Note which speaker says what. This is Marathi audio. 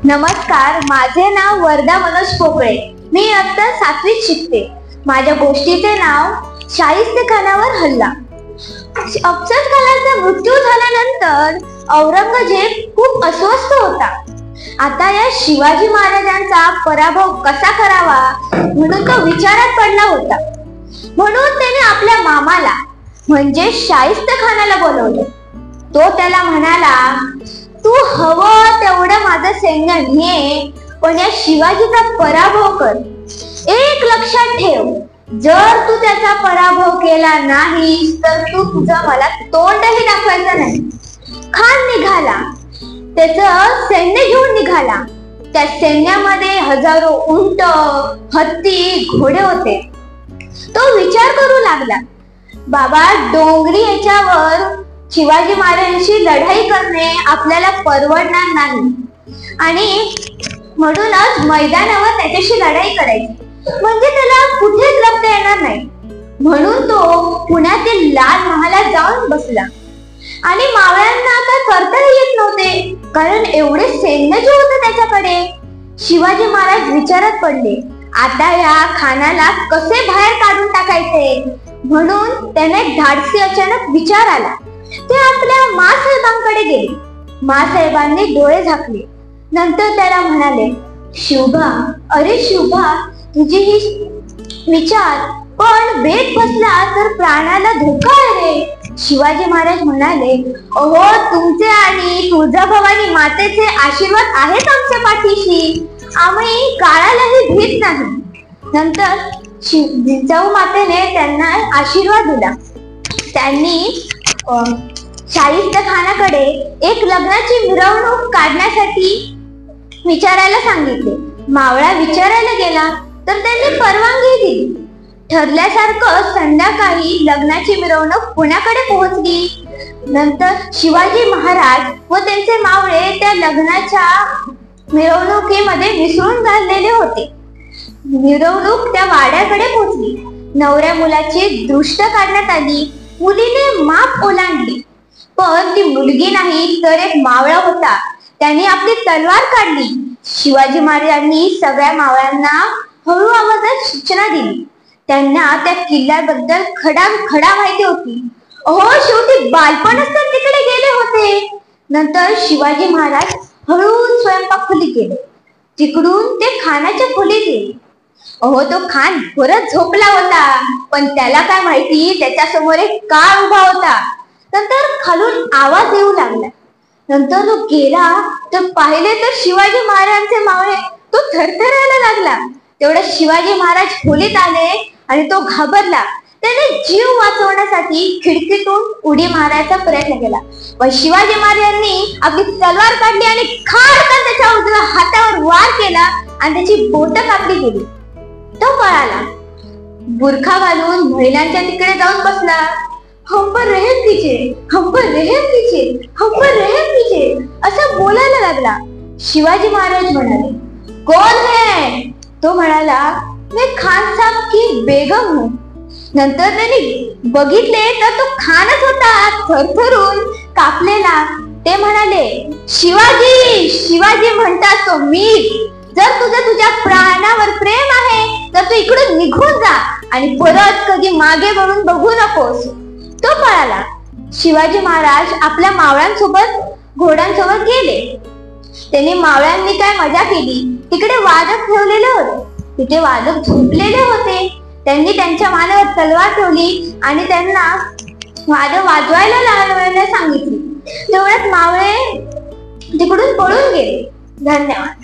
Speaker 1: नमस्कार, माझे नाव वर्धा मनोज पोकळे. मी आता 7वीत शिकते. माझ्या गोष्टीचे नाव शाहिस्तेखानावर हल्ला. अफजल खानाचा मृत्यू झाल्यानंतर औरंगजेब खूप अस्वस्थ होता. आता या शिवाजी महाराजांचा पराभव कसा करावा म्हणून तो विचारात पडला होता. म्हणून त्याने आपल्या मामाला म्हणजे शाहिस्तेखानाला बोलवले. तो त्याला म्हणाला, तू हवं तेवढं माझं सैन्य ने, पण या शिवाजीचा पराभव कर. एक लक्षात ठेव, जर तू त्याचा पराभव केला नाहीस तर तू तुझं मला तोंडही दाखवायचं नाही. खान निघाला, त्याचं सैन्य घेऊन निघाला. त्या सैन्यामध्ये हजारो उंट, हत्ती, घोडे होते. तो विचार करू लागला, बाबा डोंगरी याच्यावर शिवाजी महाराजांशी लढाई करणे आपल्याला परवडणार नाही आणि म्हणूनच मैदानावर त्याच्याशी लढाई करायची म्हणजे त्याला कुठेच लपता येणार नाही. म्हणून तो पुण्यातील लाल महालात जाऊन बसला आणि मावळ्यांना काय करताही येत नव्हते, कारण एवढे सैन्य जे होते त्याच्याकडे. शिवाजी महाराज विचारात पडले, आता या खानाला कसे बाहेर काढून टाकायचे. म्हणून त्याने धाडसी अचानक विचार आला. ते आपल्या मासाहेबांकडे गेले. मासाहेबांनी डोळे झाकले. नंतर त्याला म्हणाले, शिवबा, अरे शिवबा, तुझी ही विचार, पण बेत बसला तर प्राणाला धोका आहे रे. शिवाजी महाराज म्हणाले, अहो, तुमचे आणि तुळजाभवानी मातेचे आशीर्वाद आहेत आमच्या पाठीशी. आम्ही काळालाही भीत नाही. नंतर जिजाऊ मातेने त्यांना आशीर्वाद दिला. त्यांनी शाहिस्तेखानाकडे एक लग्नाची मिरवणूक काढण्यासाठी विचारायला सांगितले. मावळा विचारायला गेला तर त्यांनी परवानगी दिली. ठरल्यासारखं संध्याकाळी लग्नाची मिरवणूक पुण्याकडे पोहोचली. नंतर शिवाजी महाराज व त्यांचे मावळे त्या लग्नाच्या मिरवणुकीमध्ये मिसळून झालेले होते. मिरवणूक त्या वाड्याकडे पोहोचली. नवऱ्या मुलाची दृष्ट काढण्यात आली. मुलीने माप ओलांडली, पण ती मुलगी नाही तर एक मावळा होता. त्यांनी आपली तलवार काढली. शिवाजी महाराजांनी सगळ्या मावळ्यांना हळू आवाजात सूचना दिली. त्यांना त्या किल्ल्याबद्दल खडा माहिती होती. अहो, शेवटी बालपणच तर तिकडे गेले होते. नंतर शिवाजी महाराज हळू स्वयंपाक खोलीत गेले. तिकडून ते खानाच्या खोलीत गेले. अहो, तो खान परत झोपला होता, पण त्याला काय माहिती त्याच्यासमोर एक काळ उभा होता. नंतर खालून आवाज येऊ लागला. नंतर तो गेला तर पाहिले तर शिवाजी महाराजांचे मावळे. तो थरथरायला लागला. तेवढ्या शिवाजी महाराज खोलीत आले आणि तो घाबरला. त्याने जीव वाचवण्यासाठी खिडकीतून उडी मारायचा प्रयत्न केला, पण शिवाजी महाराजांनी आपली तलवार काढली आणि खाडकन त्याच्या उजव्या हातावर वार केला आणि त्याची बोटं कापली गेली. तो पळाला. बुरखा घालून महिलांच्या तिकडे जाऊन बसला. हम पर रहम कीजिए, हम पर रहम कीजिए, हम पर रहम कीजिए असं बोलायला लागला. शिवाजी महाराज म्हणाले, कोण है? तो म्हणाला, मैं खान साहब की बेगम हूं. नंतर त्यांनी बघितले तर तो खानच होता, थरथरून कापलेला. ते म्हणाले, शिवाजी, शिवाजी म्हणतात तो मी. जर तुझं तुझ्या प्राणावर प्रेम आहे तर तू इकडून निघून जा आणि परत कधी मागे वळून बघू नकोस. तो पळाला. शिवाजी महाराज आपल्या मावळ्यांसोबत घोड्यांसोबत गेले. त्यांनी मावळ्यांनी काय मजा केली. तिकडे वादक ठेवलेले होते. तिथे वादक झोपलेले होते. त्यांनी त्यांच्या मानेवर तलवार ठेवली आणि त्यांना वादक वाजवायला लावायला सांगितली. तेवढ्यात मावळे तिकडून पळून गेले. धन्यवाद.